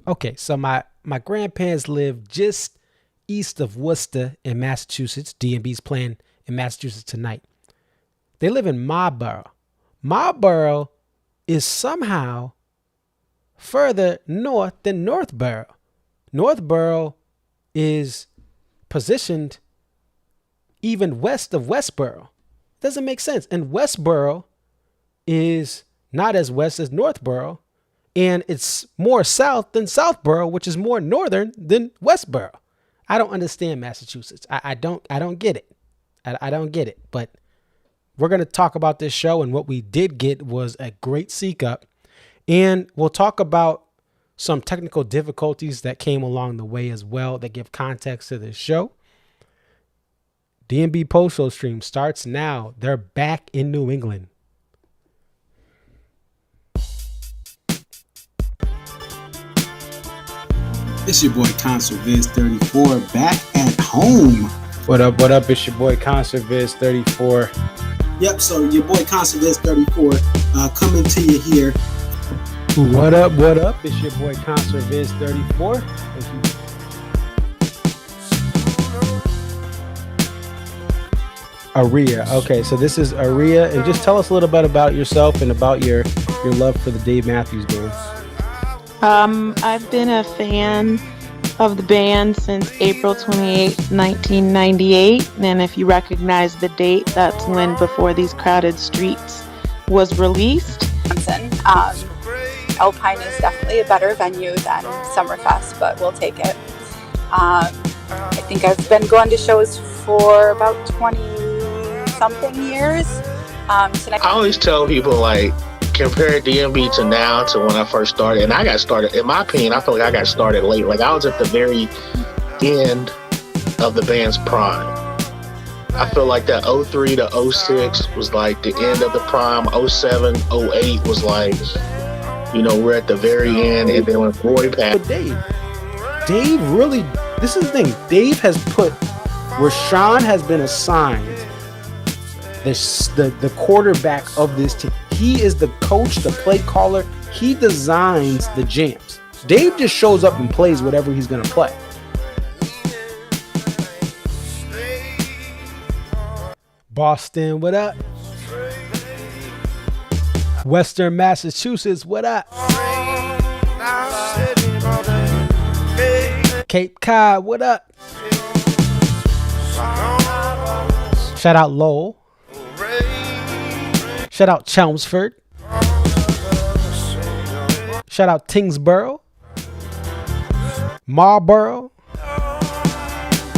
Okay, so my grandparents lived just east of Worcester in Massachusetts. DMB's playing in Massachusetts tonight. They live in Marlborough. Marlborough is somehow further north than Northborough. Northborough is positioned even west of Westborough. Doesn't make sense. And Westborough is not as west as Northborough, and it's more south than Southborough, which is more northern than Westborough. I don't understand Massachusetts. I don't get it. I don't get it. But we're going to talk about this show, and what we did get was a great seek up. And we'll talk about some technical difficulties that came along the way as well that give context to this show. DMB post-show stream starts now. They're back in New England. It's your boy Concert Viz 34 back at home. What up? What up? It's your boy Concert Viz 34. Yep, so your boy Concert Viz 34 coming to you here. What up? What up? It's your boy Concert Viz 34. Thank you. Aria. Okay, so this is Aria, and just tell us a little bit about yourself and about your love for the Dave Matthews Band. I've been a fan of the band since April 28, 1998, and if you recognize the date, that's when Before These Crowded Streets was released. Alpine is definitely a better venue than Summerfest, but we'll take it. I think I've been going to shows for about 20-something years. I always tell people, like, compare DMB to now to when I first started. And I got started, in my opinion, I feel like I got started late. Like, I was at the very end of the band's prime. I feel like that 03 to 06 was like the end of the prime. 07, 08 was like, you know, we're at the very end. And then when Roy passed. But Dave really, this is the thing. Dave has put, Rashawn has been assigned the quarterback of this team. He is the coach, the play caller. He designs the jams. Dave just shows up and plays whatever he's going to play. Boston, what up? Western Massachusetts, what up? Cape Cod, what up? Shout out Lowell. Shout out Chelmsford. Shout out Tingsboro. Marlborough.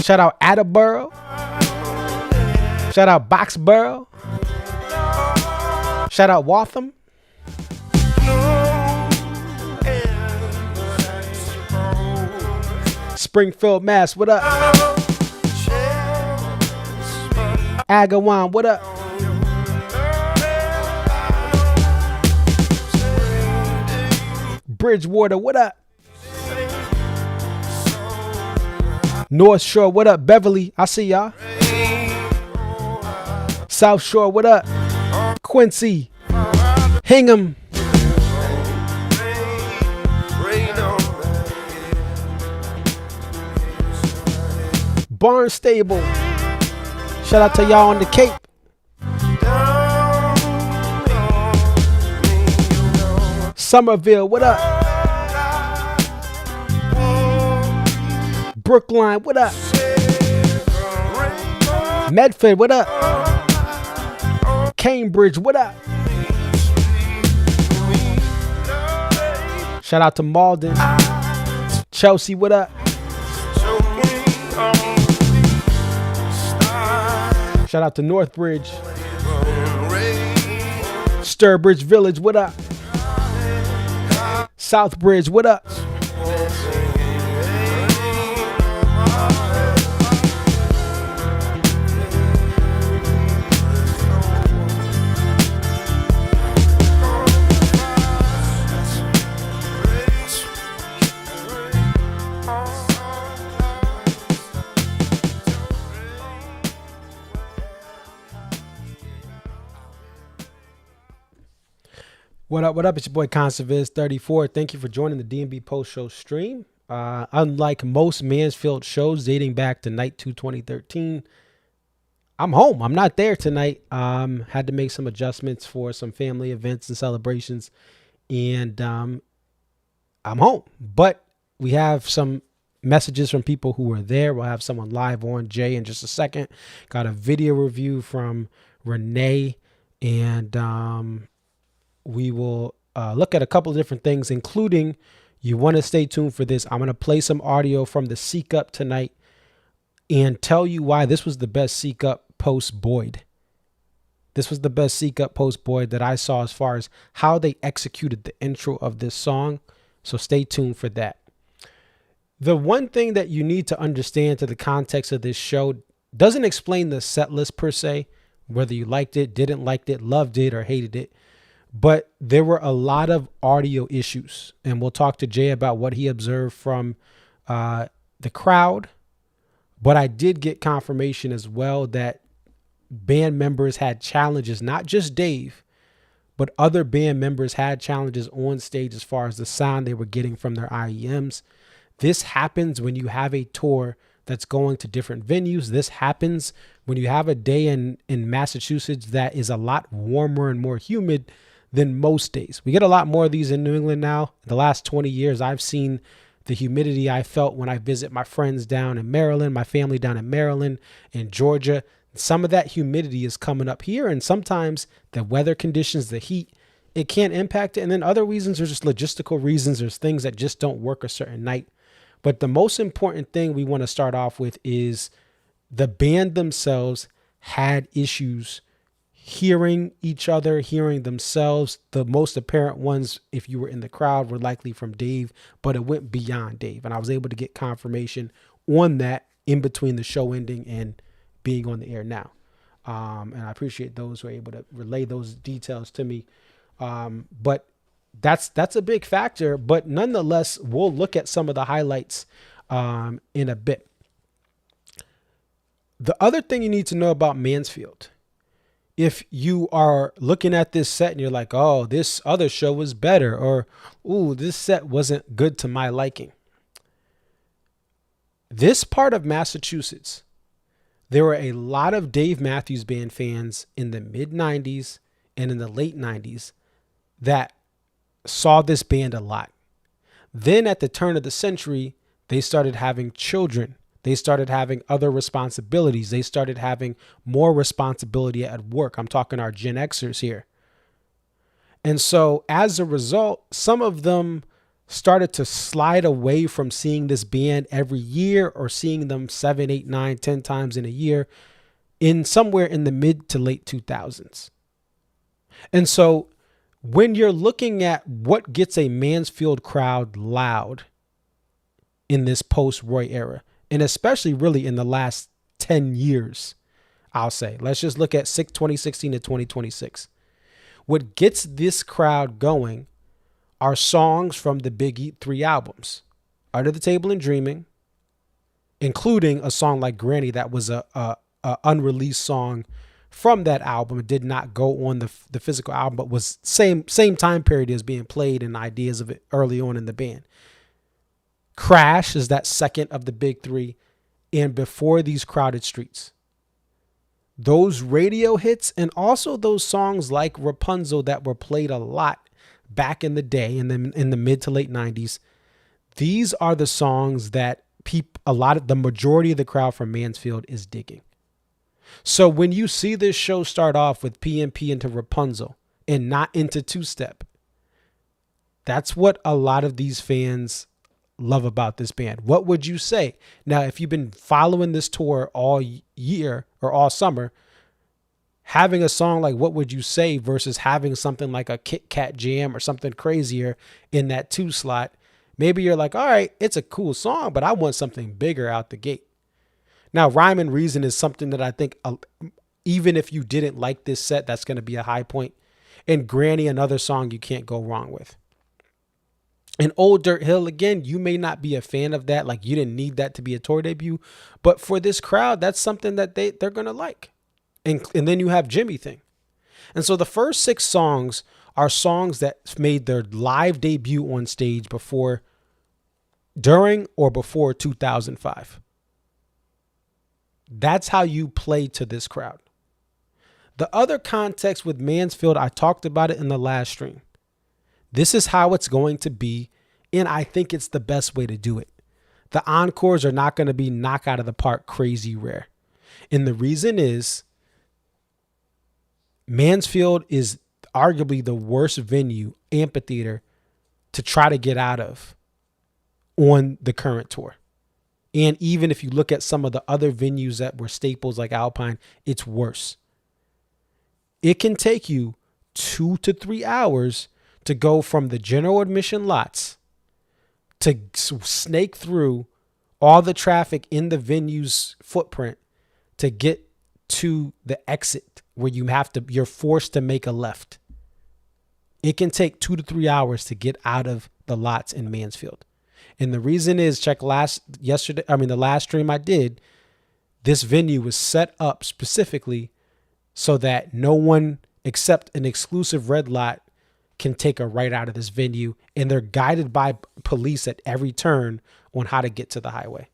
Shout out Attleboro. Shout out Boxborough. Shout out Waltham. Springfield, Mass, what up? Agawam, what up? Bridgewater, what up? North Shore, what up? Beverly, I see y'all. South Shore, what up? Quincy, Hingham. Barnstable. Shout out to y'all on the Cape. Somerville, what up? Brookline, what up? Medford, what up? Cambridge, what up? Shout out to Malden. Chelsea, what up? Shout out to Northbridge. Sturbridge Village, what up? Southbridge, what up? What up? What up? It's your boy ConserViz34. Thank you for joining the DMB post show stream. Unlike most Mansfield shows dating back to night 2 2013, I'm home. I'm not there tonight. Had to make some adjustments for some family events and celebrations, and I'm home. But we have some messages from people who were there. We'll have someone live on Jay in just a second. Got a video review from Renêe, and we will look at a couple of different things, including, you want to stay tuned for this, I'm going to play some audio from the Seek Up tonight and tell you why this was the best Seek Up post Boyd. This was the best Seek Up post Boyd that I saw as far as how they executed the intro of this song. So stay tuned for that. The one thing that you need to understand to the context of this show doesn't explain the set list per se, whether you liked it, didn't like it, loved it, or hated it. But there were a lot of audio issues, and we'll talk to Jay about what he observed from the crowd. But I did get confirmation as well that band members had challenges, not just Dave, but other band members had challenges on stage as far as the sound they were getting from their IEMs. This happens when you have a tour that's going to different venues. This happens when you have a day in Massachusetts that is a lot warmer and more humid than most days. We get a lot more of these in New England now. The last 20 years, I've seen the humidity I felt when I visit my friends down in Maryland, my family down in Maryland and Georgia. Some of that humidity is coming up here, and sometimes the weather conditions, the heat, it can't impact it. And then other reasons are just logistical reasons. There's things that just don't work a certain night. But the most important thing we want to start off with is the band themselves had issues hearing each other, hearing themselves. The most apparent ones, if you were in the crowd, were likely from Dave, but it went beyond Dave. And I was able to get confirmation on that in between the show ending and being on the air now. And I appreciate those who are able to relay those details to me. But that's a big factor, but nonetheless, we'll look at some of the highlights in a bit. The other thing you need to know about Mansfield, if you are looking at this set and you're like, oh, this other show was better, or, ooh, this set wasn't good to my liking. This part of Massachusetts, there were a lot of Dave Matthews Band fans in the mid 90s and in the late 90s that saw this band a lot. Then at the turn of the century, they started having children. They started having other responsibilities. They started having more responsibility at work. I'm talking our Gen Xers here. And so as a result, some of them started to slide away from seeing this band every year or seeing them 7, 8, 9, 10 times in a year in somewhere in the mid to late 2000s. And so when you're looking at what gets a Mansfield crowd loud in this post-Roy era, and especially really in the last 10 years, I'll say, let's just look at 2016 to 2026. What gets this crowd going are songs from the Big 3 albums, Under the Table and Dreaming, including a song like Granny that was a unreleased song from that album. It did not go on the physical album, but was same time period as being played and ideas of it early on in the band. Crash is that second of the Big 3, and Before These Crowded Streets. Those radio hits, and also those songs like Rapunzel that were played a lot back in the day in the mid to late 90s. These are the songs that the majority of the crowd from Mansfield is digging. So when you see this show start off with PNP into Rapunzel and not into Two-Step, that's what a lot of these fans love about this band. What would you say? Now, if you've been following this tour all year or all summer, having a song like What Would You Say versus having something like a Kit Kat Jam or something crazier in that 2 slot, maybe you're like, all right, it's a cool song, but I want something bigger out the gate. Now, Rhyme and Reason is something that I think, even if you didn't like this set, that's going to be a high point. And Granny, another song you can't go wrong with. And Old Dirt Hill, again, you may not be a fan of that. Like, you didn't need that to be a tour debut. But for this crowd, that's something that they're going to like. And then you have Jimmy Thing. And so the first 6 songs are songs that made their live debut on stage during or before 2005. That's how you play to this crowd. The other context with Mansfield, I talked about it in the last stream. This is how it's going to be, and I think it's the best way to do it. The encores are not going to be knock out of the park crazy rare. And the reason is Mansfield is arguably the worst venue, amphitheater, to try to get out of on the current tour. And even if you look at some of the other venues that were staples like Alpine, it's worse. It can take you 2 to 3 hours to go from the general admission lots to snake through all the traffic in the venue's footprint to get to the exit where you're forced to make a left. It can take 2 to 3 hours to get out of the lots in Mansfield. And the reason is, the last stream I did, this venue was set up specifically so that no one except an exclusive red lot can take a right out of this venue. And they're guided by police at every turn on how to get to the highway.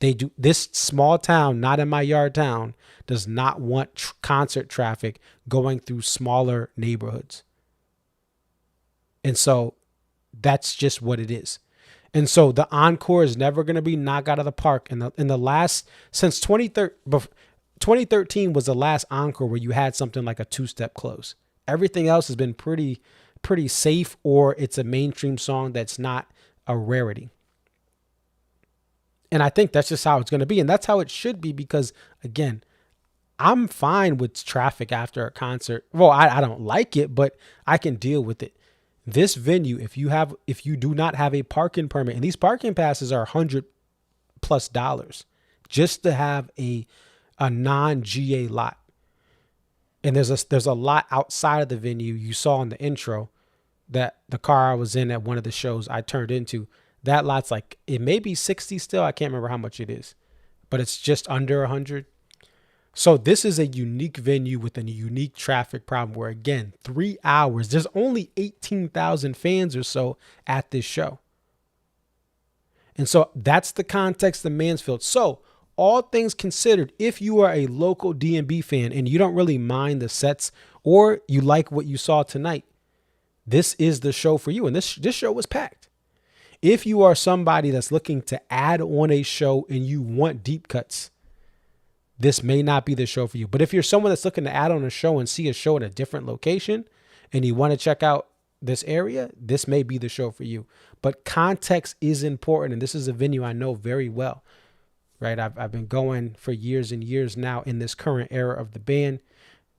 This small town, not in my yard town, does not want concert traffic going through smaller neighborhoods. And so that's just what it is. And so the encore is never going to be knocked out of the park. Since 2013 was the last encore where you had something like a 2-step close. Everything else has been pretty safe, or it's a mainstream song that's not a rarity. And I think that's just how it's going to be. And that's how it should be, because again, I'm fine with traffic after a concert. Well, I don't like it, but I can deal with it. This venue, if you do not have a parking permit, and these parking passes are $100+ just to have a non-GA lot. And there's a lot outside of the venue. You saw in the intro that the car I was in at one of the shows I turned into, that lot's like, it may be 60 still. I can't remember how much it is, but it's just under 100. So this is a unique venue with a unique traffic problem where, again, 3 hours, there's only 18,000 fans or so at this show. And so that's the context of Mansfield. So all things considered, if you are a local DMB fan and you don't really mind the sets, or you like what you saw tonight, this is the show for you. And this show was packed. If you are somebody that's looking to add on a show and you want deep cuts, this may not be the show for you. But if you're someone that's looking to add on a show and see a show in a different location and you want to check out this area, this may be the show for you. But context is important. And this is a venue I know very well, right? I've been going for years and years now in this current era of the band.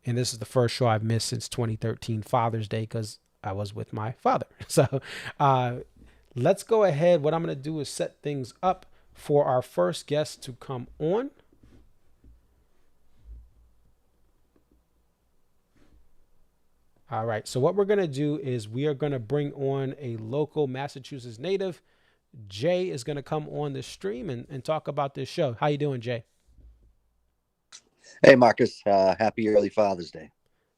And this is the first show I've missed since 2013 Father's Day, because I was with my father. So let's go ahead. What I'm going to do is set things up for our first guest to come on. All right. So what we're going to do is we are going to bring on a local Massachusetts native. Jay is going to come on the stream and talk about this show. How you doing, Jay? Hey, Marcus. Happy early Father's Day.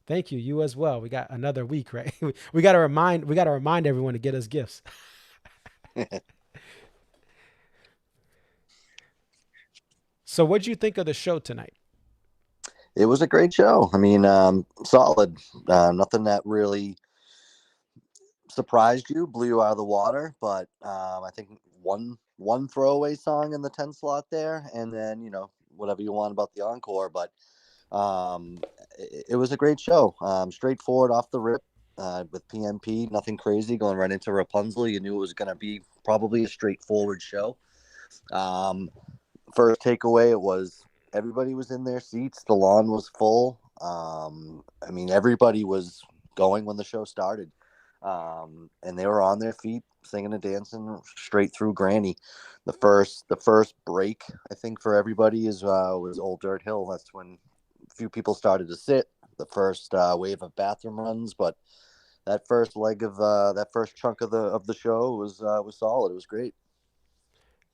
Thank you. You as well. We got another week, right? we got to remind everyone to get us gifts. So what'd you think of the show tonight? It was a great show. I mean, solid. Nothing that really surprised you, blew you out of the water. But I think one throwaway song in the 10 slot there, and then whatever you want about the encore. But it was a great show. Straightforward off the rip with PMP. Nothing crazy going right into Rapunzel. You knew it was going to be probably a straightforward show. First takeaway, it was. Everybody was in their seats. The lawn was full. I mean, everybody was going when the show started. And they were on their feet, singing and dancing straight through Granny. The first break, I think, for everybody was Old Dirt Hill. That's when a few people started to sit. The first wave of bathroom runs, but that first leg of that first chunk of the show was solid. It was great.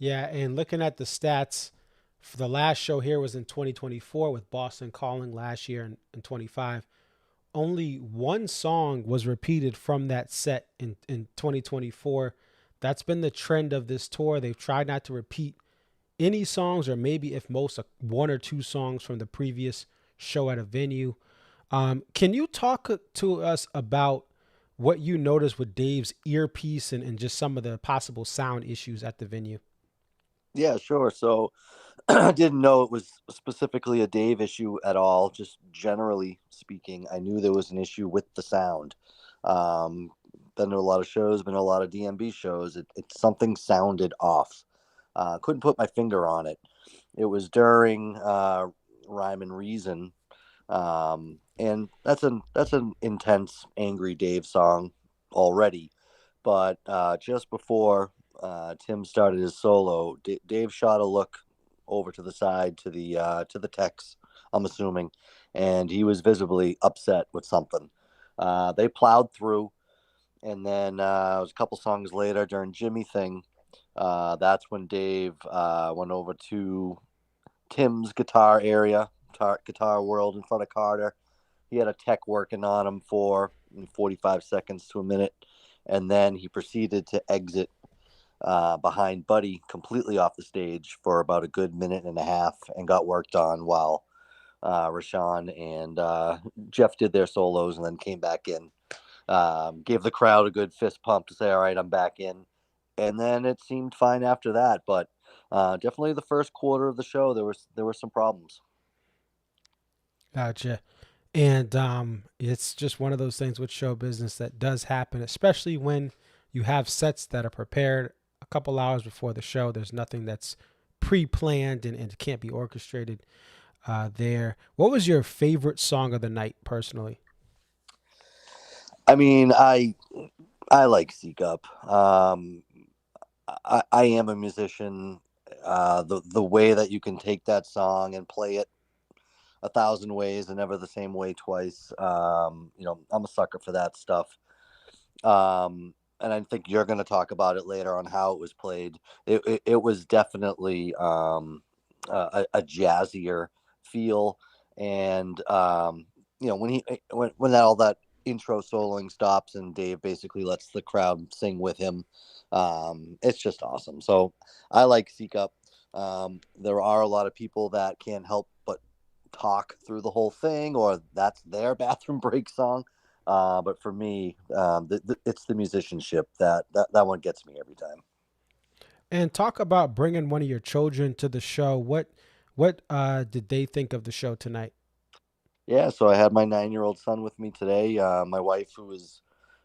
Yeah, and looking at the stats. For the last show here was in 2024 with Boston Calling last year in 25. only one song was repeated from that set in 2024. That's been the trend of this tour. They've tried not to repeat any songs, or maybe if most, one or two songs from the previous show at a venue. Can you talk to us about what you noticed with Dave's earpiece and just some of the possible sound issues at the venue? Yeah, sure. So I didn't know it was specifically a Dave issue at all. Just generally speaking, I knew there was an issue with the sound. Been to a lot of shows, been to a lot of DMB shows. Something sounded off. Couldn't put my finger on it. It was during Rhyme and Reason. And that's an intense, angry Dave song already. But just before Tim started his solo, Dave shot a look over to the side to the techs, I'm assuming, and he was visibly upset with something. They plowed through, and then it was a couple songs later during Jimmy Thing. That's when Dave went over to Tim's guitar area, guitar world in front of Carter. He had a tech working on him for 45 seconds to a minute, and then he proceeded to exit behind Buddy completely off the stage for about a good minute and a half and got worked on while Rashawn and Jeff did their solos and then came back in. Gave the crowd a good fist pump to say, all right, I'm back in. And then it seemed fine after that. But definitely the first quarter of the show, there were some problems. Gotcha. And it's just one of those things with show business that does happen, especially when you have sets that are prepared a couple hours before the show. There's nothing that's pre-planned and can't be orchestrated there. What was your favorite song of the night, personally? I mean, I like Seek Up. I am a musician. The way that you can take that song and play it 1,000 ways and never the same way twice. I'm a sucker for that stuff. And I think you're going to talk about it later on how it was played. It was definitely a jazzier feel, and when all that intro soloing stops and Dave basically lets the crowd sing with him, it's just awesome. So I like Seek Up. There are a lot of people that can't help but talk through the whole thing, or that's their bathroom break song. But for me, it's the musicianship that one gets me every time. And talk about bringing one of your children to the show. What did they think of the show tonight? Yeah, so I had my 9-year-old son with me today. My wife, who was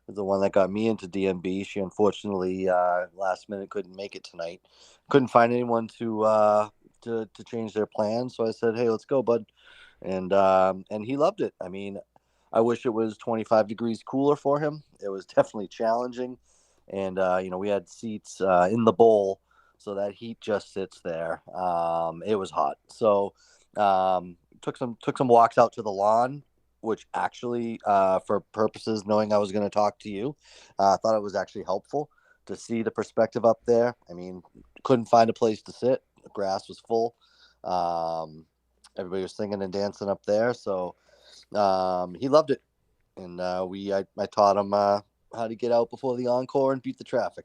the one that got me into DMB, she unfortunately last minute couldn't make it tonight. Couldn't find anyone to change their plans, so I said, "Hey, let's go, bud," and he loved it. I mean, I wish it was 25 degrees cooler for him. It was definitely challenging, and we had seats in the bowl, so that heat just sits there. It was hot, so took some walks out to the lawn, which actually, for purposes knowing I was going to talk to you, I thought it was actually helpful to see the perspective up there. I mean, couldn't find a place to sit. The grass was full. Everybody was singing and dancing up there, so he loved it. And I taught him how to get out before the encore and beat the traffic.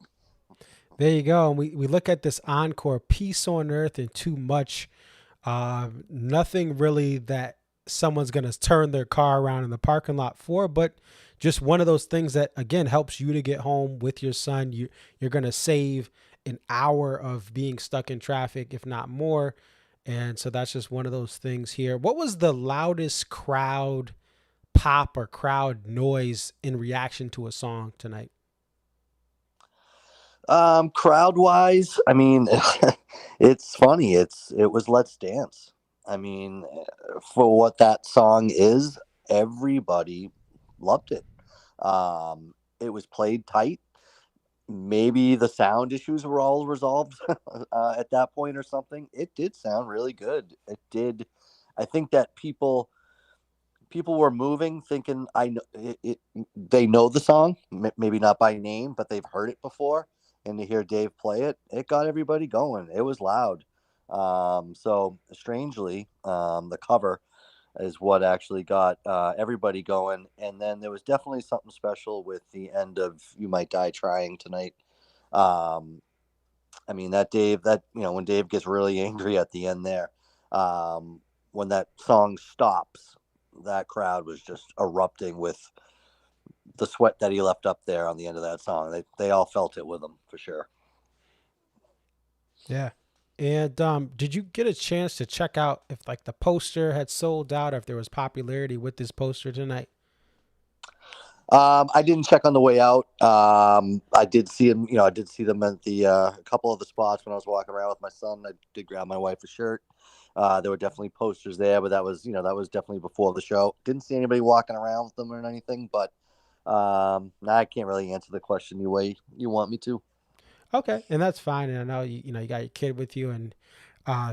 There you go. And we look at this encore, peace on earth and too much. Nothing really that someone's going to turn their car around in the parking lot for, but just one of those things that, again, helps you to get home with your son. You're going to save an hour of being stuck in traffic, if not more. And so that's just one of those things here. What was the loudest crowd pop or crowd noise in reaction to a song tonight? Crowd wise, I mean, it's funny. It was Let's Dance. I mean, for what that song is, everybody loved it. It was played tight. Maybe the sound issues were all resolved at that point or something. It did sound really good. It did. I think that people were moving, thinking they know the song, maybe not by name, but they've heard it before. And to hear Dave play it, it got everybody going. It was loud. So strangely, the cover is what actually got everybody going. And then there was definitely something special with the end of "You Might Die Trying" tonight. I mean, that when Dave gets really angry at the end there, when that song stops, that crowd was just erupting with the sweat that he left up there on the end of that song. They all felt it with him for sure. Yeah. And did you get a chance to check out if like the poster had sold out, or if there was popularity with this poster tonight? I didn't check on the way out. I did see him. I did see them at the a couple of the spots when I was walking around with my son. I did grab my wife a shirt. There were definitely posters there, but that was definitely before the show. Didn't see anybody walking around with them or anything, but I can't really answer the question the way you want me to. Okay, and that's fine. And I know you got your kid with you, and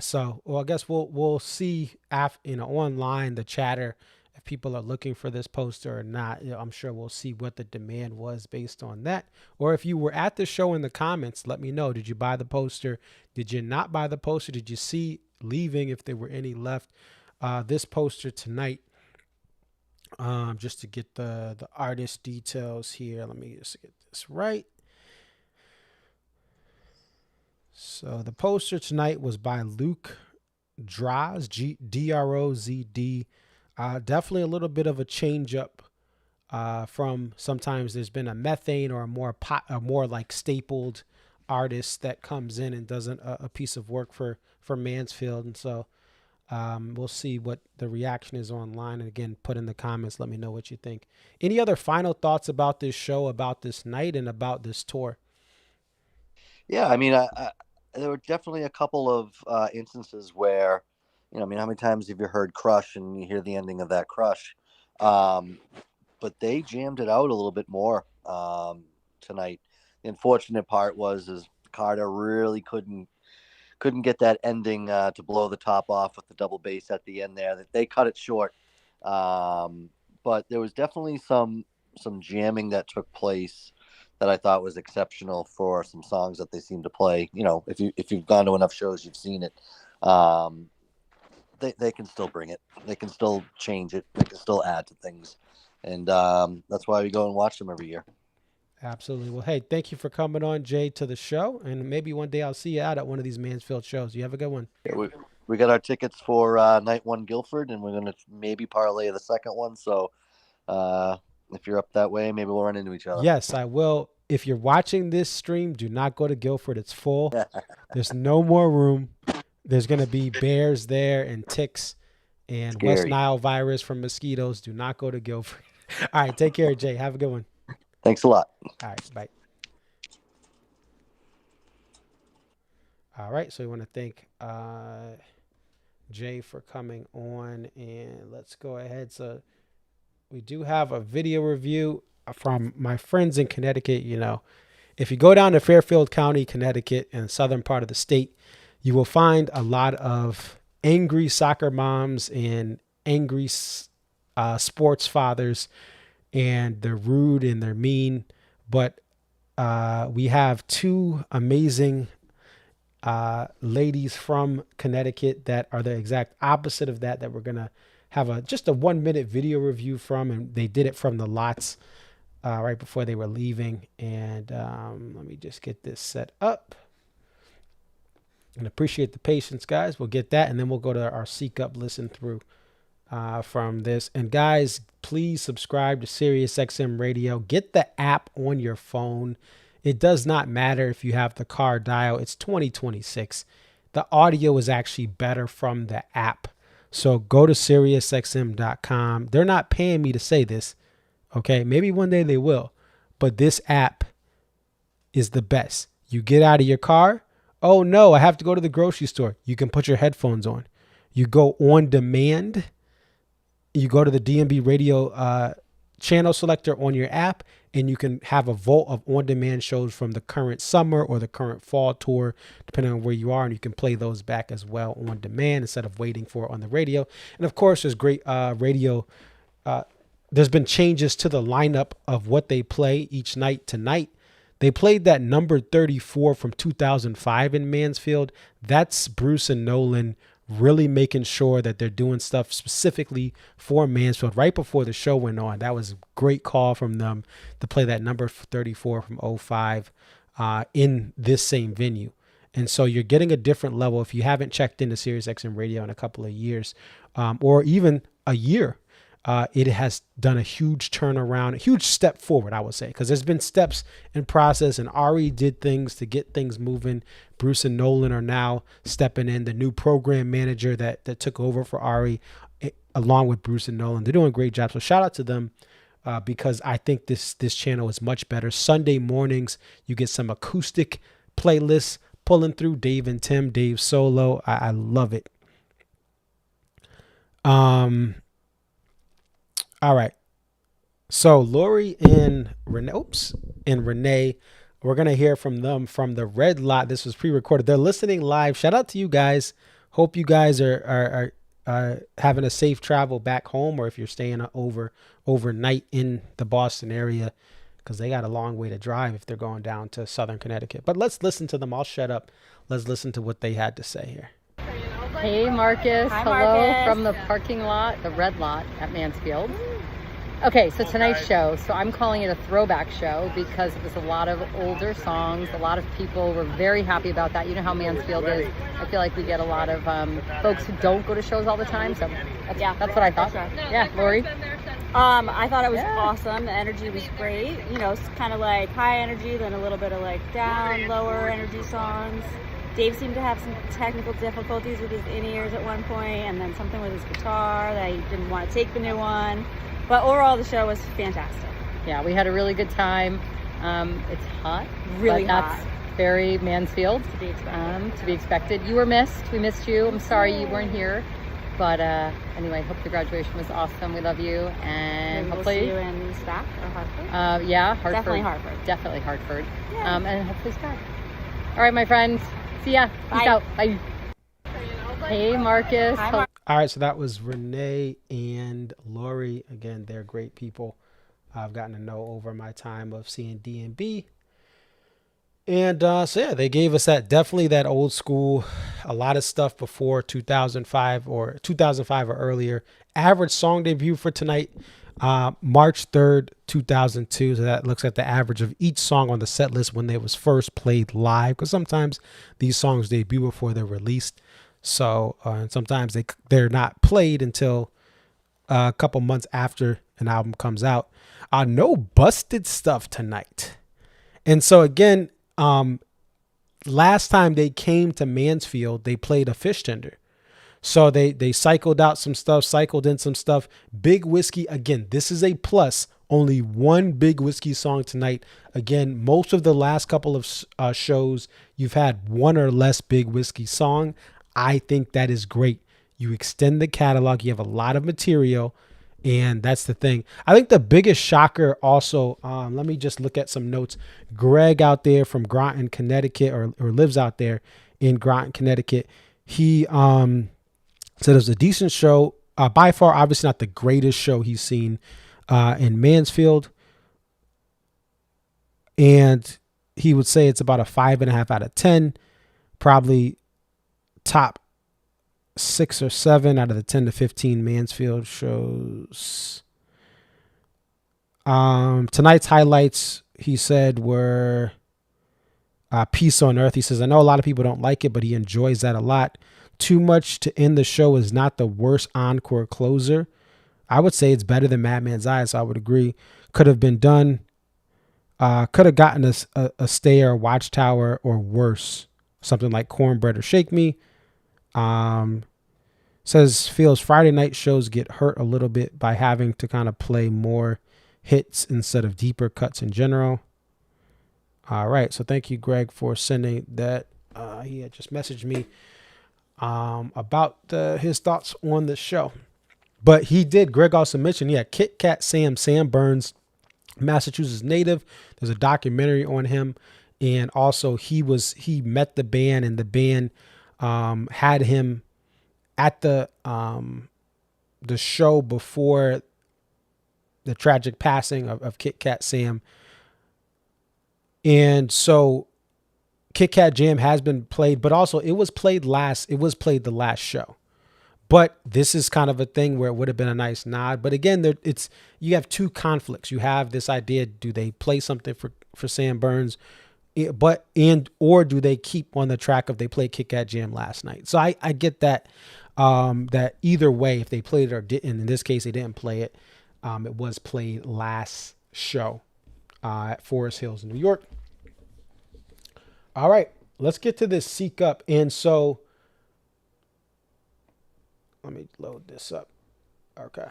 so I guess we'll see online the chatter if people are looking for this poster or not. I'm sure we'll see what the demand was based on that. Or if you were at the show, in the comments, let me know. Did you buy the poster? Did you not buy the poster? Did you see leaving, if there were any left? This poster tonight. Just to get the artist details here. Let me just get this right. So the poster tonight was by Luke Droz, Drozd. Definitely a little bit of a change up from sometimes there's been a Methane or a more like stapled artist that comes in and does a piece of work for Mansfield. And so we'll see what the reaction is online. And again, put in the comments, let me know what you think. Any other final thoughts about this show, about this night, and about this tour? Yeah, I mean, there were definitely a couple of instances where, how many times have you heard Crush and you hear the ending of that Crush? But they jammed it out a little bit more tonight. The unfortunate part is Carter really couldn't get that ending to blow the top off with the double bass at the end there. They cut it short. But there was definitely some jamming that took place that I thought was exceptional for some songs that they seem to play. If you've gone to enough shows, you've seen it. They can still bring it. They can still change it. They can still add to things. And that's why we go and watch them every year. Absolutely. Well, hey, thank you for coming on, Jay, to the show. And maybe one day I'll see you out at one of these Mansfield shows. You have a good one. Yeah, we got our tickets for night one Guilford, and we're going to maybe parlay the second one. So if you're up that way, maybe we'll run into each other. Yes, I will. If you're watching this stream, do not go to Guilford. It's full. There's no more room. There's going to be bears there and ticks and Scary. West Nile virus from mosquitoes. Do not go to Guilford. All right. Take care, Jay. Have a good one. Thanks a lot. All right. Bye. All right. So we want to thank Jay for coming on, and let's go ahead. So we do have a video review from my friends in Connecticut. If you go down to Fairfield County, Connecticut, in the southern part of the state, you will find a lot of angry soccer moms and angry sports fathers, and they're rude and they're mean. But we have two amazing ladies from Connecticut that are the exact opposite of that we're going to have just a 1-minute video review from, and they did it from the lots right before they were leaving. And let me just get this set up. And appreciate the patience, guys. We'll get that, and then we'll go to our Seek Up listen through from this. And guys, please subscribe to SiriusXM Radio. Get the app on your phone. It does not matter if you have the car dial. It's 2026. The audio is actually better from the app. So go to SiriusXM.com. They're not paying me to say this. Okay, maybe one day they will. But this app is the best. You get out of your car. Oh, no, I have to go to the grocery store. You can put your headphones on. You go on demand. You go to the DMB Radio channel selector on your app, and you can have a vault of on-demand shows from the current summer or the current fall tour, depending on where you are, and you can play those back as well on demand instead of waiting for it on the radio. And, of course, there's great radio. There's been changes to the lineup of what they play each night tonight. They played that number 34 from 2005 in Mansfield. That's Bruce and Nolan really making sure that they're doing stuff specifically for Mansfield right before the show went on. That was a great call from them to play that number 34 from '05 in this same venue. And so you're getting a different level. If you haven't checked into Sirius XM Radio in a couple of years, or even a year, it has done a huge turnaround, a huge step forward, I would say, because there's been steps in process, and Ari did things to get things moving. Bruce and Nolan are now stepping in, the new program manager that took over for Ari, along with Bruce and Nolan. They're doing a great job. So shout out to them, because I think this channel is much better. Sunday mornings, you get some acoustic playlists pulling through. Dave and Tim, Dave solo. I love it. All right. So Lori and Renee, we're going to hear from them from the Red Lot. This was pre-recorded. They're listening live. Shout out to you guys. Hope you guys are having a safe travel back home, or if you're staying overnight in the Boston area, because they got a long way to drive if they're going down to Southern Connecticut. But let's listen to them. I'll shut up. Let's listen to what they had to say here. Hey, Marcus. Hi, hello Marcus. From the parking lot, the Red Lot at Mansfield. Okay, so tonight's show, so I'm calling it a throwback show because it was a lot of older songs. A lot of people were very happy about that. You know how Mansfield is. I feel like we get a lot of folks who don't go to shows all the time. So that's what I thought. Right. Yeah, Lori? I thought it was awesome. The energy was great. You know, it's kind of like high energy, then a little bit of like down, lower energy songs. Dave seemed to have some technical difficulties with his in-ears at one point, and then something with his guitar that he didn't want to take the new one. But overall, the show was fantastic. Yeah, we had a really good time. It's hot. Really but hot. That's very Mansfield. To be expected. To be expected. You were missed. We missed you. I'm sorry you weren't here. But anyway, hope the graduation was awesome. We love you. And Maybe hopefully... we'll see you in Stack or Hartford. Yeah, Hartford. Definitely Hartford. Yeah. And hopefully Stack. All right, my friends. See ya. Bye. Peace out. Bye. Hey, Marcus. Hi, Marcus. All right, so that was Renee and Lori. Again, they're great people I've gotten to know over my time of seeing DMB. And they gave us definitely that old school, a lot of stuff before 2005 or earlier. Average song debut for tonight, March 3rd, 2002. So that looks at the average of each song on the set list when they was first played live, because sometimes these songs debut before they're released. So sometimes they're not played until a couple months after an album comes out. No busted stuff tonight. And so again, last time they came to Mansfield, they played a fish tender. So they cycled out some stuff, cycled in some stuff. Big Whiskey, again, this is a plus. Only one Big Whiskey song tonight. Again, most of the last couple of shows, you've had one or less Big Whiskey song. I think that is great. You extend the catalog. You have a lot of material, and that's the thing. I think the biggest shocker also, let me just look at some notes. Greg out there from Groton, Connecticut, or lives out there in Groton, Connecticut. He said it was a decent show. By far, obviously not the greatest show he's seen in Mansfield. And he would say it's about a 5.5 out of 10. Probably top 6 or 7 out of the 10 to 15 Mansfield shows. Tonight's highlights, he said, were Peace on Earth. He says, I know a lot of people don't like it, but he enjoys that a lot. Too Much to End the Show is not the worst encore closer. I would say it's better than Madman's Eyes. So I would agree. Could have been done. Could have gotten a Stair, Watchtower, or worse. Something like Cornbread or Shake Me. Says feels Friday night shows get hurt a little bit by having to kind of play more hits instead of deeper cuts in general. All right. So thank you, Greg, for sending that. He had just messaged me about his thoughts on the show. But Greg also mentioned, Kit Kat Sam Burns, Massachusetts native. There's a documentary on him. And also he met the band, and the band had him at the show before the tragic passing of Kit Kat Sam. And so Kit Kat Jam has been played, but also it was played the last show. But this is kind of a thing where it would have been a nice nod. But again, you have two conflicts. You have this idea: do they play something for Sam Burns, or do they keep on the track of they played Kit Kat Jam last night? So I get that. That either way, if they played it or didn't, in this case they didn't play it. It was played last show at Forest Hills, New York. All right, let's get to this Seek Up. And so let me load this up. Okay.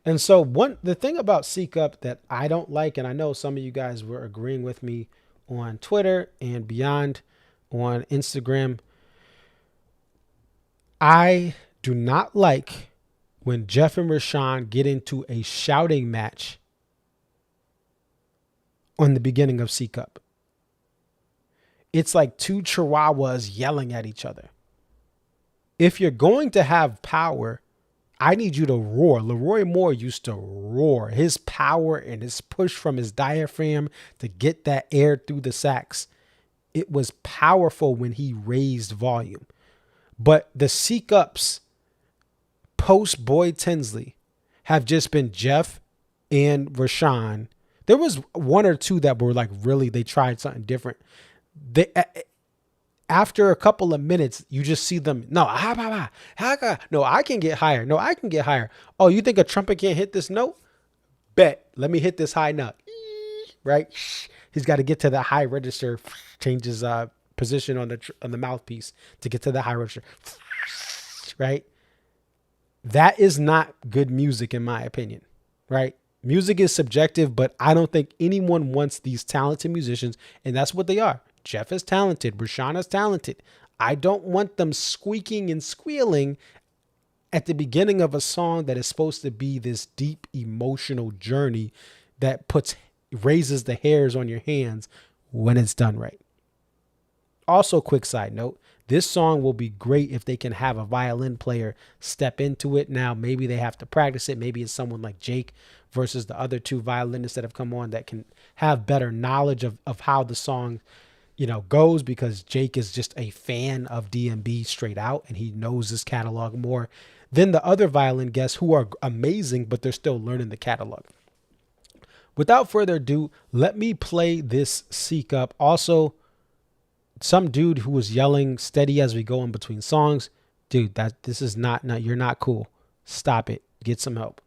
And so the thing about Seek Up that I don't like, and I know some of you guys were agreeing with me on Twitter and beyond on Instagram, I do not like when Jeff and Rashawn get into a shouting match on the beginning of Seek Up. It's like two chihuahuas yelling at each other. If you're going to have power, I need you to roar. Leroy Moore used to roar. His power and his push from his diaphragm to get that air through the sax, it was powerful when he raised volume. But the Seek Ups post Boyd Tinsley have just been Jeff and Rashawn. There was one or two that were like, really, they tried something different. After a couple of minutes, you just see them. No, I can get higher. No, I can get higher. Oh, you think a trumpet can't hit this note? Bet. Let me hit this high note. Right? He's got to get to the high register. Changes position on the mouthpiece to get to the high register. Right? That is not good music, in my opinion. Right? Music is subjective, but I don't think anyone wants these talented musicians, and that's what they are. Jeff is talented. Rashawn is talented. I don't want them squeaking and squealing at the beginning of a song that is supposed to be this deep emotional journey that raises the hairs on your hands when it's done right. Also, quick side note, this song will be great if they can have a violin player step into it. Now, maybe they have to practice it. Maybe it's someone like Jake versus the other two violinists that have come on that can have better knowledge of how the song, goes, because Jake is just a fan of DMB straight out and he knows his catalog more than the other violin guests who are amazing, but they're still learning the catalog. Without further ado, let me play this Seek Up. Also, some dude who was yelling steady as we go in between songs. Dude, this is not, you're not cool. Stop it. Get some help.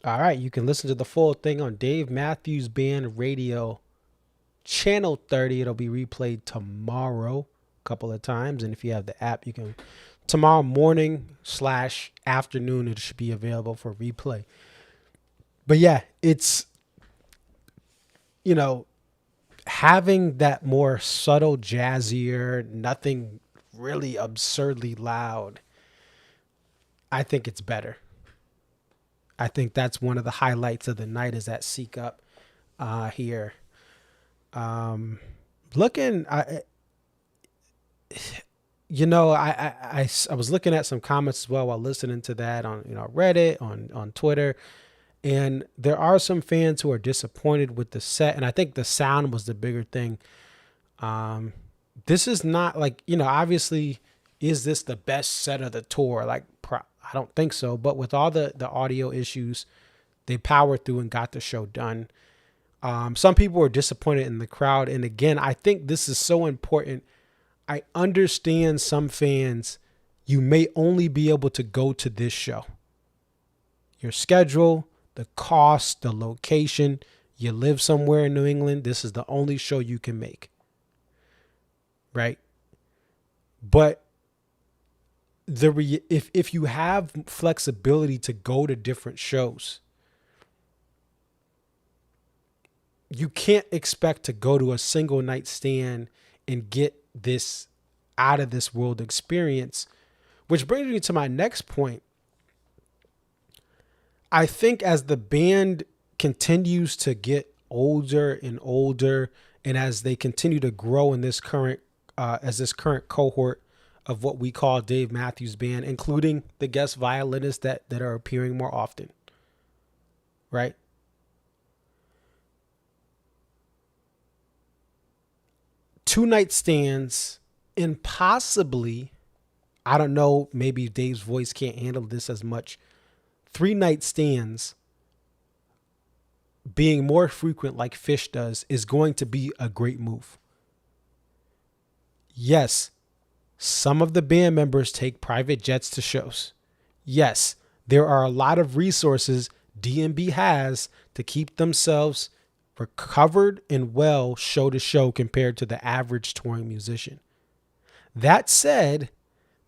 All right, you can listen to the full thing on Dave Matthews Band Radio, Channel 30. It'll be replayed tomorrow a couple of times. And if you have the app, you can tomorrow morning/afternoon, it should be available for replay. But yeah, it's, having that more subtle, jazzier, nothing really absurdly loud. I think it's better. I think that's one of the highlights of the night is that Seek Up here. I was looking at some comments as well while listening to that on Reddit, on Twitter, and there are some fans who are disappointed with the set, and I think the sound was the bigger thing. This is not like, obviously, is this the best set of the tour? Like, I don't think so, but with all the audio issues, they powered through and got the show done. Some people were disappointed in the crowd, and again, I think this is so important. I understand some fans, you may only be able to go to this show. Your schedule, the cost, the location, you live somewhere in New England, this is the only show you can make. Right? But if you have flexibility to go to different shows, you can't expect to go to a single night stand and get this out of this world experience, which brings me to my next point. I think as the band continues to get older and older, and as they continue to grow in this current cohort of what we call Dave Matthews Band, including the guest violinists that are appearing more often, right? Two-night stands, and possibly, I don't know, maybe Dave's voice can't handle this as much, 3-night stands being more frequent like Fish does is going to be a great move. Yes, some of the band members take private jets to shows. Yes, there are a lot of resources DMB has to keep themselves recovered and well show to show compared to the average touring musician. That said,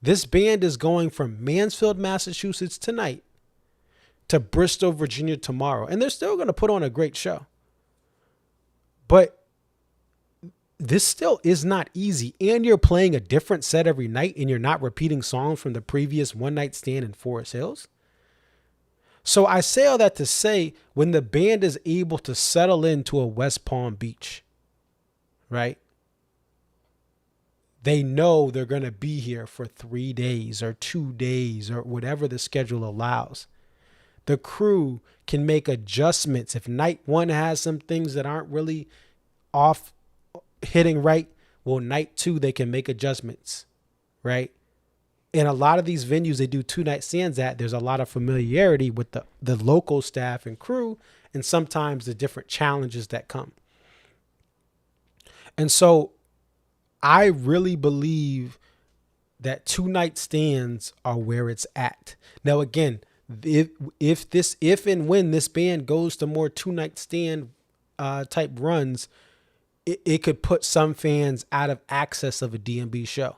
this band is going from Mansfield, Massachusetts tonight to Bristol, Virginia tomorrow, and they're still going to put on a great show. But this still is not easy, and you're playing a different set every night, and you're not repeating songs from the previous one-night stand in Forest Hills. So I say all that to say, when the band is able to settle into a West Palm Beach, right? They know they're going to be here for 3 days or 2 days or whatever the schedule allows. The crew can make adjustments. If night one has some things that aren't really off hitting right, well, night two, they can make adjustments, right? In a lot of these venues they do 2-night stands at, there's a lot of familiarity with the local staff and crew, and sometimes the different challenges that come. And so I really believe that 2-night stands are where it's at. Now, again, if and when this band goes to more 2-night stand type runs, it could put some fans out of access of a DMB show.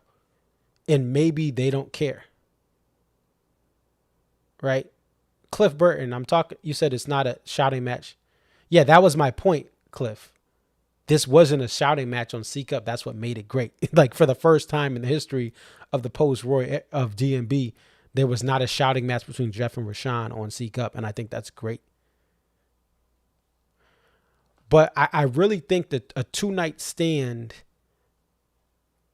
And maybe they don't care. Right? Cliff Burton, you said it's not a shouting match. Yeah, that was my point, Cliff. This wasn't a shouting match on Seek Up. That's what made it great. Like, for the first time in the history of the post-Roy of DMB, there was not a shouting match between Jeff and Rashawn on Seek Up, and I think that's great. But I really think that a 2-night stand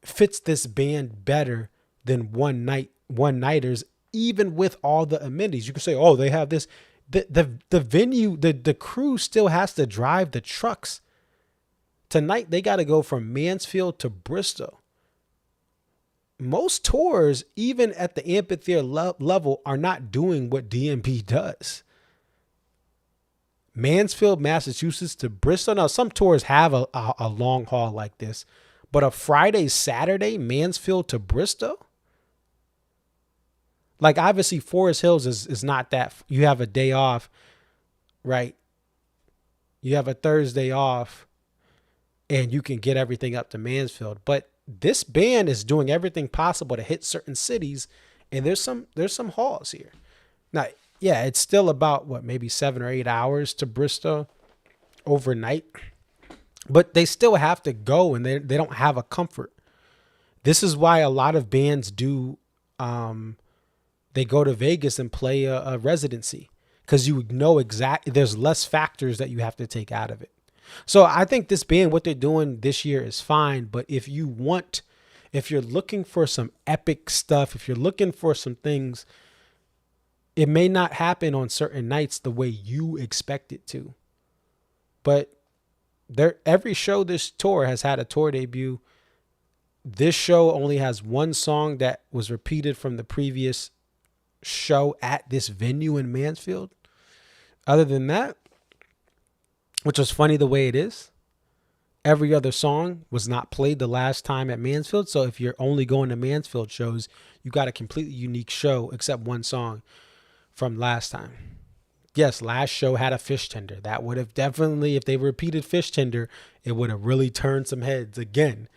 fits this band better than one-nighters, even with all the amenities. You can say, oh, they have this. The venue, the crew still has to drive the trucks. Tonight, they got to go from Mansfield to Bristol. Most tours, even at the amphitheater level, are not doing what DMB does. Mansfield, Massachusetts to Bristol. Now, some tours have a long haul like this, but a Friday, Saturday, Mansfield to Bristol? Like, obviously, Forest Hills is not that. You have a day off. right? You have a Thursday off and you can get everything up to Mansfield. But this band is doing everything possible to hit certain cities, and there's some halls here. Now, yeah, it's still about maybe 7 or 8 hours to Bristol overnight, but they still have to go, and they don't have a comfort. This is why a lot of bands do they go to Vegas and play a residency, because you know exactly there's less factors that you have to take out of it. So I think this band, what they're doing this year is fine. But if you're looking for some epic stuff, if you're looking for some things, it may not happen on certain nights the way you expect it to. But every show this tour has had a tour debut. This show only has one song that was repeated from the previous show at this venue in Mansfield. Other than that, which was funny the way it is, every other song was not played the last time at Mansfield. So if you're only going to Mansfield shows, you got a completely unique show except one song from last time. Yes, last show had a fish tender. That would have definitely, if they repeated fish tender, it would have really turned some heads again.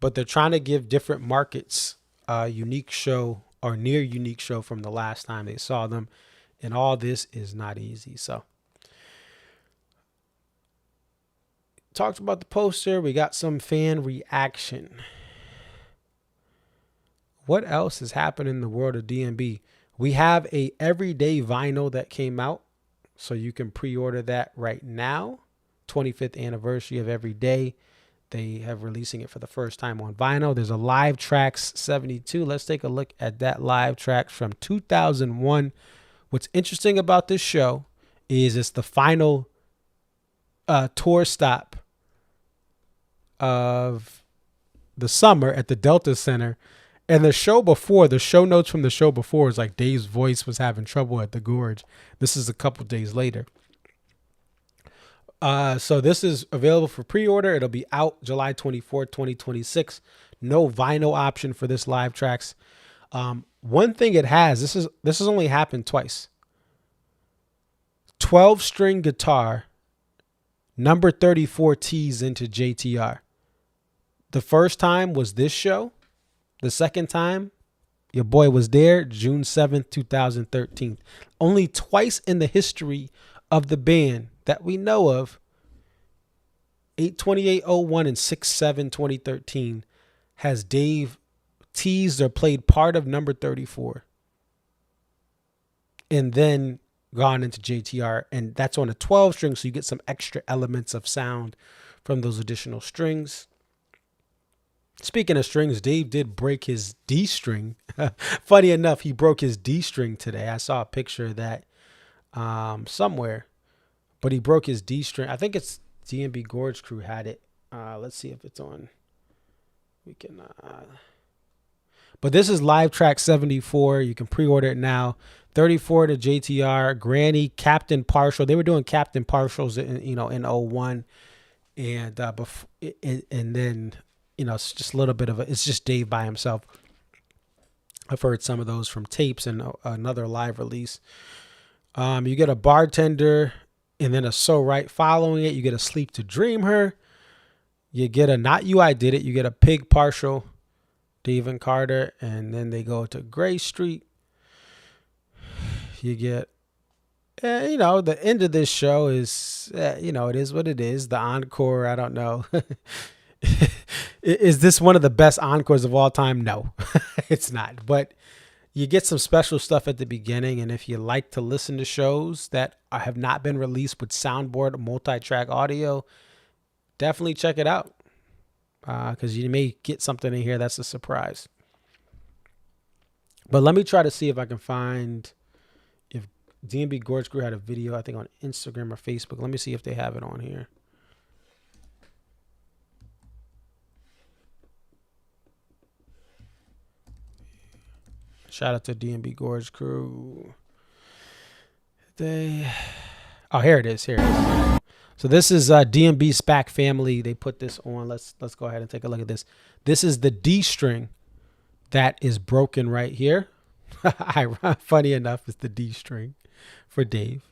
But they're trying to give different markets a unique show or near unique show from the last time they saw them. And all this is not easy. So talked about the poster. We got some fan reaction. What else has happened in the world of DMB? We have a everyday vinyl that came out, so you can pre-order that right now. 25th anniversary of Everyday. They have releasing it for the first time on vinyl. There's a Live Tracks 72. Let's take a look at that Live Tracks from 2001. What's interesting about this show is it's the final tour stop of the summer at the Delta Center. And the show notes from the show before is like Dave's voice was having trouble at the Gorge. This is a couple days later. So this is available for pre-order. It'll be out July 24th, 2026. No vinyl option for this Live Tracks. One thing it has, this has only happened twice. 12-string guitar, number 34 tees into JTR. The first time was this show. The second time, your boy was there, June 7th, 2013. Only twice in the history of the band that we know of, 8/28/01 and 6/7/2013, has Dave teased or played part of number 34 and then gone into JTR. And that's on a 12 string, so you get some extra elements of sound from those additional strings. Speaking of strings, Dave did break his D string. Funny enough, he broke his D string today. I saw a picture of that somewhere, but he broke his D string. I think it's DMB Gorge Crew had it. Let's see if it's on. We can. But this is Live Track 74. You can pre-order it now. 34 to JTR, Granny, Captain Partial. They were doing Captain Partials in 01, and then. It's just a little bit of it's just Dave by himself. I've heard some of those from tapes and another live release. You get a Bartender and then a So Right following it. You get a Sleep to Dream Her. You get a Not You, I Did It. You get a Pig Partial, Dave and Carter. And then they go to Gray Street. You get, the end of this show is, it is what it is. The encore, I don't know. Is this one of the best encores of all time? No, it's not. But you get some special stuff at the beginning. And if you like to listen to shows that have not been released with soundboard multi-track audio, definitely check it out. Because you may get something in here that's a surprise. But let me try to see if I can find if DMB Gorge Crew had a video, I think on Instagram or Facebook. Let me see if they have it on here. Shout out to DMB Gorge Crew. Here it is. So this is DMB SPAC Family. They put this on. Let's go ahead and take a look at this. This is the D string that is broken right here. Funny enough, it's the D string for Dave.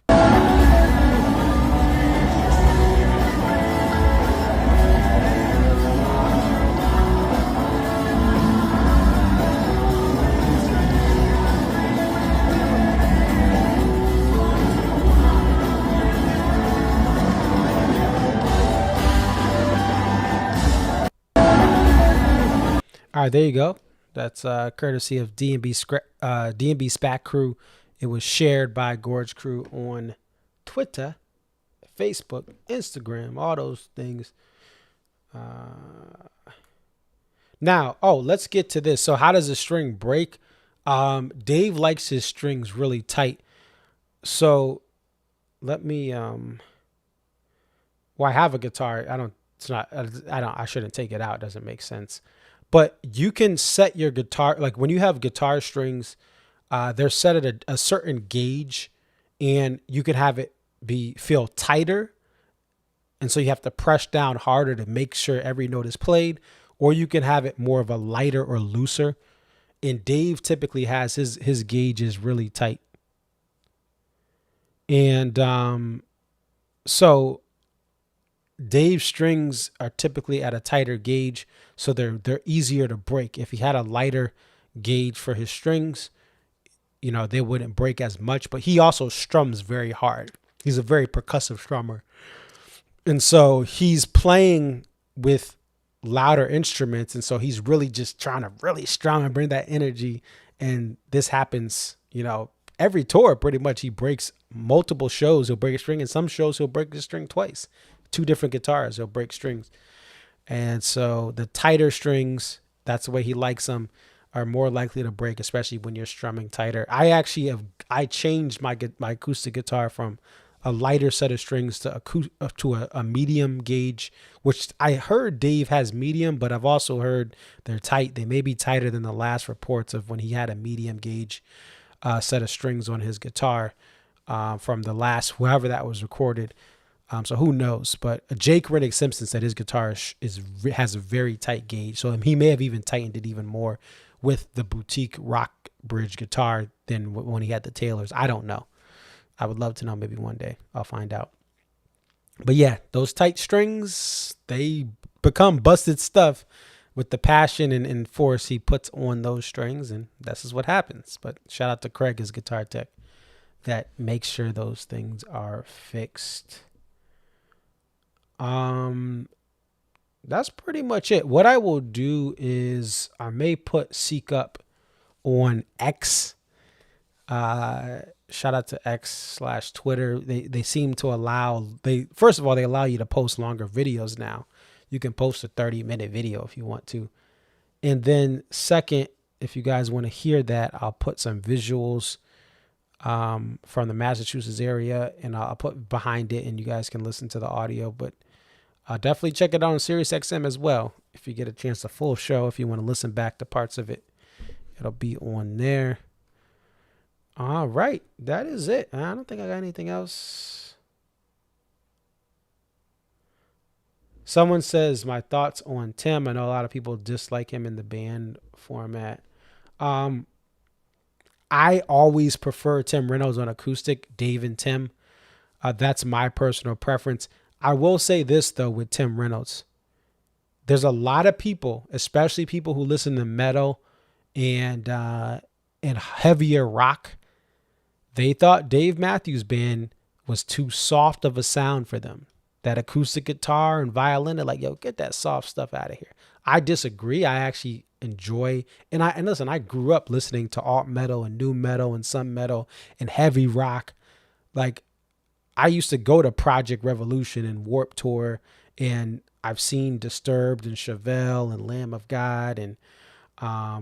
All right, there you go. That's courtesy of DMB SPAC Crew. It was shared by Gorge Crew on Twitter, Facebook, Instagram, all those things. Now, let's get to this. So how does a string break? Dave likes his strings really tight. So let me, I have a guitar. I shouldn't take it out. It doesn't make sense. But you can set your guitar, like when you have guitar strings, they're set at a certain gauge, and you can have it feel tighter. And so you have to press down harder to make sure every note is played, or you can have it more of a lighter or looser. And Dave typically has his gauge is really tight. And so Dave's strings are typically at a tighter gauge, so they're easier to break. If he had a lighter gauge for his strings, they wouldn't break as much. But he also strums very hard. He's a very percussive strummer. And so he's playing with louder instruments. And so he's really just trying to really strum and bring that energy. And this happens, every tour pretty much. He breaks multiple shows. He'll break a string. And some shows he'll break the string twice. 2 different guitars, he'll break strings. And so the tighter strings, that's the way he likes them, are more likely to break, especially when you're strumming tighter. I changed my acoustic guitar from a lighter set of strings to a medium gauge, which I heard Dave has medium, but I've also heard they're tight. They may be tighter than the last reports of when he had a medium gauge set of strings on his guitar from the last, whoever that was recorded. So who knows? But Jake Rennick Simpson said his guitar has a very tight gauge. So he may have even tightened it even more with the boutique rock bridge guitar than when he had the Taylors. I don't know. I would love to know. Maybe one day I'll find out. But yeah, those tight strings, they become busted stuff with the passion and force he puts on those strings. And this is what happens. But shout out to Craig, his guitar tech, that makes sure those things are fixed. That's pretty much it. What I will do is I may put Seek Up on X. Shout out to X/Twitter. They seem to allow, first of all, they allow you to post longer videos now. You can post a 30-minute video if you want to. And then second, if you guys want to hear that, I'll put some visuals from the Massachusetts area, and I'll put behind it, and you guys can listen to the audio. But definitely check it out on SiriusXM as well. If you get a chance, the full show, if you want to listen back to parts of it, it'll be on there. All right, that is it. I don't think I got anything else. Someone says my thoughts on Tim. I know a lot of people dislike him in the band format. I always prefer Tim Reynolds on acoustic, Dave and Tim. That's my personal preference. I will say this, though, with Tim Reynolds. There's a lot of people, especially people who listen to metal and heavier rock. They thought Dave Matthews Band was too soft of a sound for them. That acoustic guitar and violin, they're like, yo, get that soft stuff out of here. I disagree. I actually enjoy, and listen, I grew up listening to alt metal and new metal and some metal and heavy rock. Like, I used to go to Project Revolution and Warped Tour, and I've seen Disturbed and Chevelle and Lamb of God and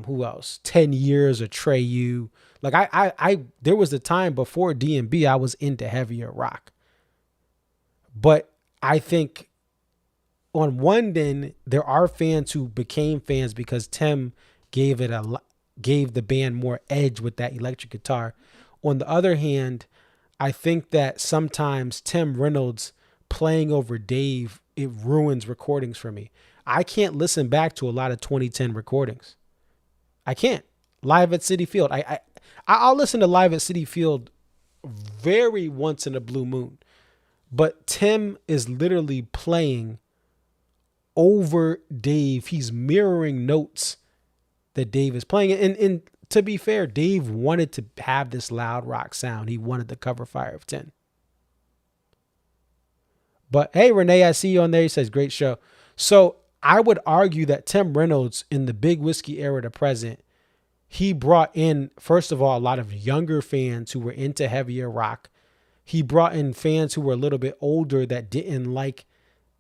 who else? 10 Years of Treyu. Like I there was a time before DMB I was into heavier rock. But I think on one end there are fans who became fans because Tim gave the band more edge with that electric guitar. On the other hand, I think that sometimes Tim Reynolds playing over Dave, it ruins recordings for me. I can't listen back to a lot of 2010 recordings. I can't. Live at Citi Field. I'll listen to Live at Citi Field very once in a blue moon. But Tim is literally playing over Dave. He's mirroring notes that Dave is playing. And to be fair, Dave wanted to have this loud rock sound. He wanted the cover fire of 10. But hey, Renee, I see you on there. He says, great show. So I would argue that Tim Reynolds in the Big Whiskey era to present, he brought in, first of all, a lot of younger fans who were into heavier rock. He brought in fans who were a little bit older that didn't like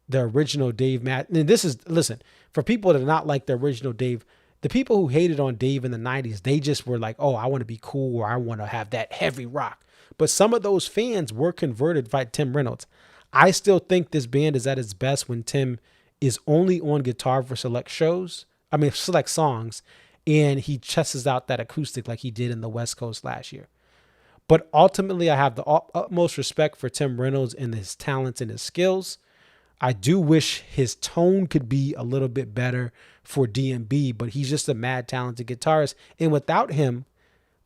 the original Dave Matthews. And listen, for people that not like the original Dave, the people who hated on Dave in the 90s, they just were like, oh, I want to be cool, or I want to have that heavy rock. But some of those fans were converted by Tim Reynolds. I still think this band is at its best when Tim is only on guitar for select songs, and he chests out that acoustic like he did in the West Coast last year. But ultimately, I have the utmost respect for Tim Reynolds and his talents and his skills. I do wish his tone could be a little bit better for DMB, but he's just a mad talented guitarist. And without him,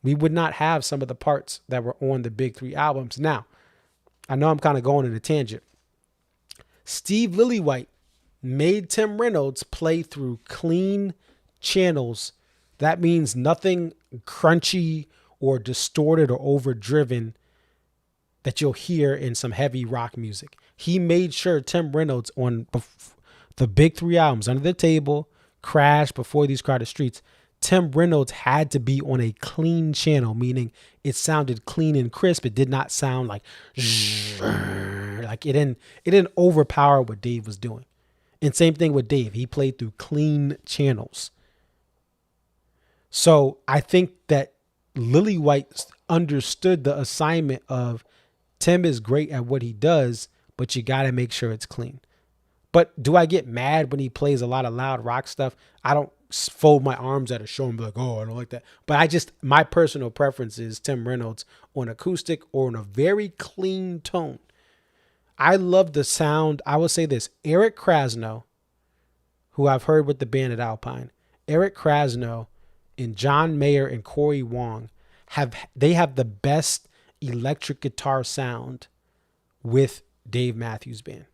we would not have some of the parts that were on the big 3 albums. Now, I know I'm kind of going in a tangent. Steve Lillywhite made Tim Reynolds play through clean channels. That means nothing crunchy or distorted or overdriven that you'll hear in some heavy rock music. He made sure Tim Reynolds on the big 3 albums, Under the Table, Crash, Before These Crowded Streets, Tim Reynolds had to be on a clean channel, meaning it sounded clean and crisp. It did not sound like it didn't overpower what Dave was doing. And same thing with Dave. He played through clean channels. So I think that Lillywhite understood the assignment of Tim is great at what he does, but you got to make sure it's clean. But do I get mad when he plays a lot of loud rock stuff? I don't fold my arms at a show and be like, oh, I don't like that. But my personal preference is Tim Reynolds on acoustic or on a very clean tone. I love the sound. I will say this, Eric Krasno, who I've heard with the band at Alpine, Eric Krasno and John Mayer and Corey Wong have the best electric guitar sound with Dave Matthews Band.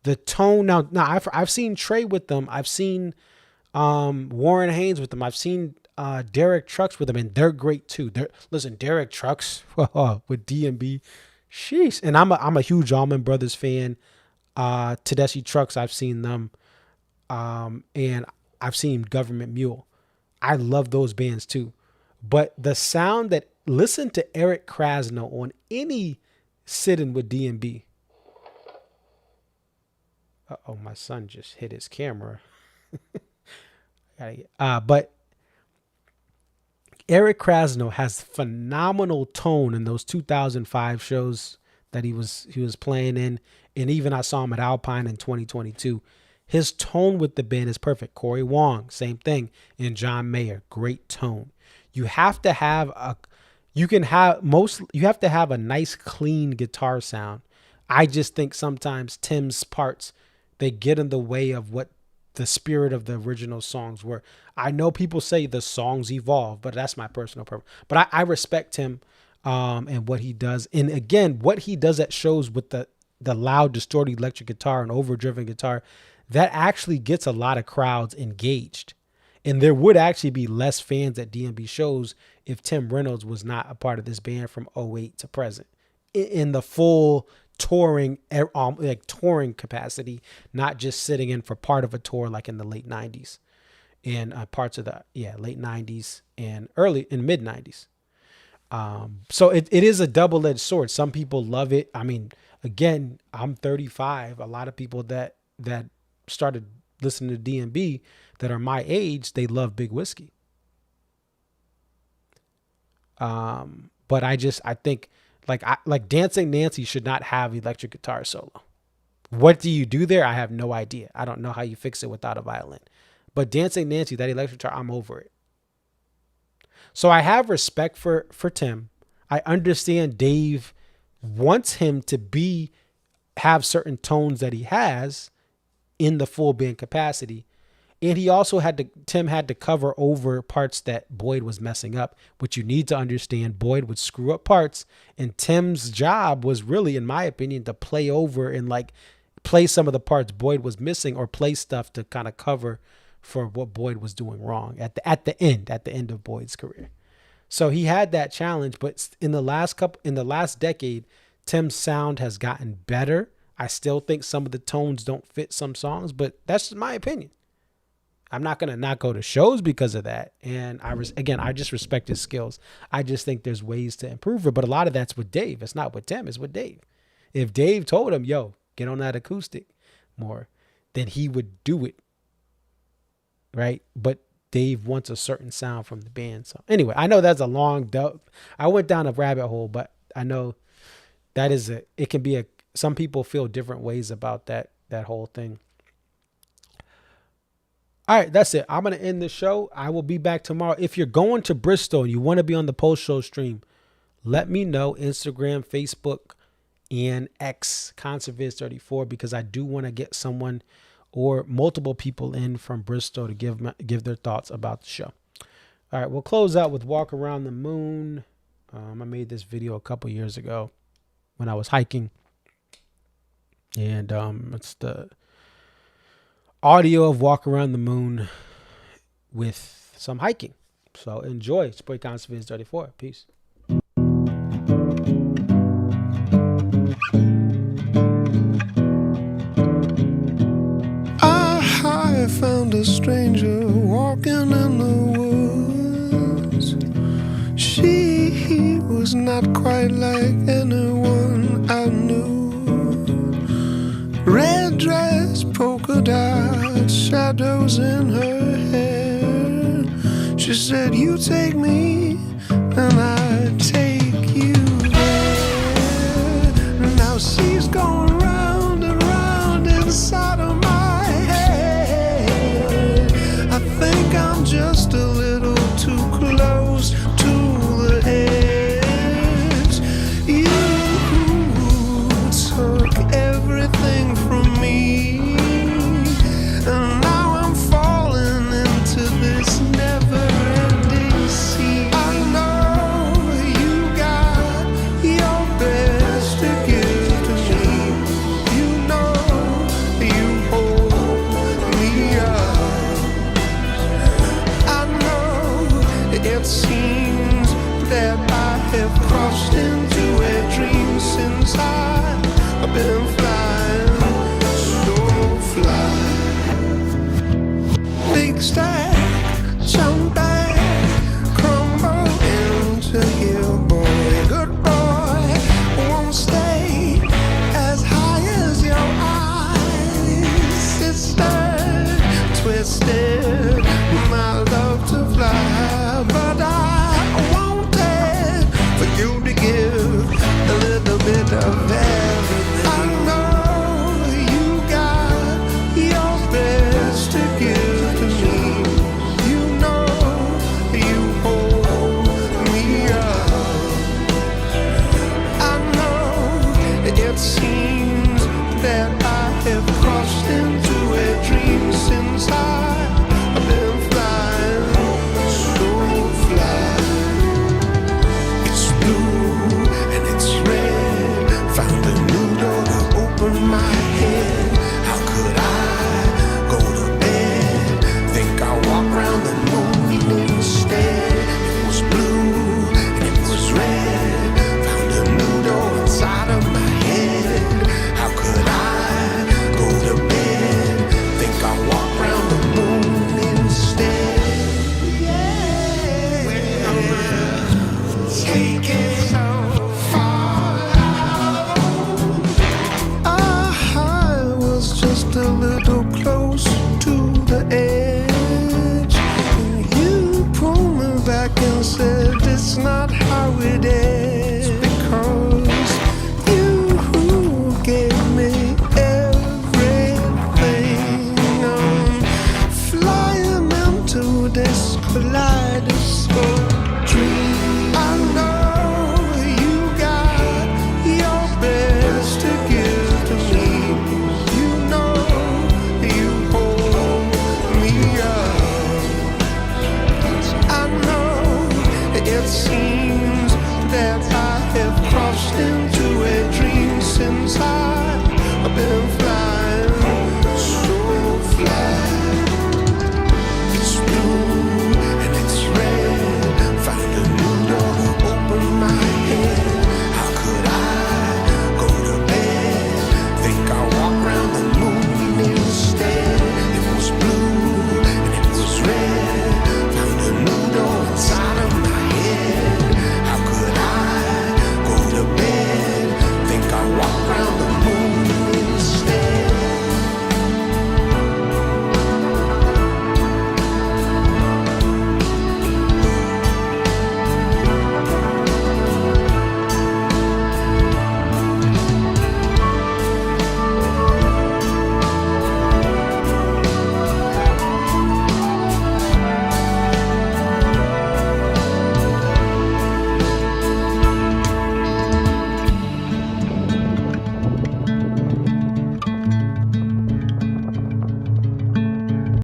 The tone now I've seen Trey with them. I've seen Warren Haynes with them. I've seen Derek Trucks with them, and they're great too. Derek Trucks with DMB, sheesh. And I'm a huge Allman Brothers fan. Tedeschi Trucks, I've seen them, and I've seen Government Mule. I love those bands too. But the sound listen to Eric Krasno on sitting with DMB. Uh-oh, my son just hit his camera. But Eric Krasno has phenomenal tone in those 2005 shows that he was playing in. And even I saw him at Alpine in 2022. His tone with the band is perfect. Corey Wong, same thing. And John Mayer, great tone. You have to have a nice clean guitar sound. I just think sometimes Tim's parts, they get in the way of what the spirit of the original songs were. I know people say the songs evolve, but that's my personal preference. But I respect him and what he does. And again, what he does at shows with the loud, distorted electric guitar and overdriven guitar, that actually gets a lot of crowds engaged. And there would actually be less fans at DMB shows if Tim Reynolds was not a part of this band from 2008 to present. In the full touring capacity, not just sitting in for part of a tour like in the late 90s and parts of the late 90s and mid 90s. So it is a double-edged sword. Some people love it. I mean, again, I'm 35. A lot of people that started listening to DMB that are my age, they love Big Whiskey. But I think like Dancing Nancy should not have electric guitar solo. What do you do there? I have no idea. I don't know how you fix it without a violin. But Dancing Nancy, that electric guitar, I'm over it. So I have respect for Tim. I understand Dave wants him to have certain tones that he has in the full band capacity. And he also Tim had to cover over parts that Boyd was messing up, which you need to understand. Boyd would screw up parts, and Tim's job was really, in my opinion, to play over and play some of the parts Boyd was missing, or play stuff to kind of cover for what Boyd was doing wrong at the end of Boyd's career. So he had that challenge, but in the last decade, Tim's sound has gotten better. I still think some of the tones don't fit some songs, but that's my opinion. I'm not going to not go to shows because of that. And I just respect his skills. I just think there's ways to improve it. But a lot of that's with Dave. It's not with Tim. It's with Dave. If Dave told him, yo, get on that acoustic more, then he would do it. Right? But Dave wants a certain sound from the band. So anyway, I know that's a long, I went down a rabbit hole, but I know that is it can be some people feel different ways about that whole thing. All right, that's it. I'm going to end the show. I will be back tomorrow. If you're going to Bristol and you want to be on the post-show stream, let me know. Instagram, Facebook, and X, ConcertViz34, because I do want to get someone or multiple people in from Bristol to give their thoughts about the show. All right, we'll close out with Walk Around the Moon. I made this video a couple years ago when I was hiking. And it's the audio of Walk Around the Moon with some hiking. So enjoy. It's your boy ConcertViz34. Peace. I found a stranger walking in the woods. She was not quite like anyone I knew. Red dress, polka dots, shadows in her hair. She said, you take me and I take you there. Now see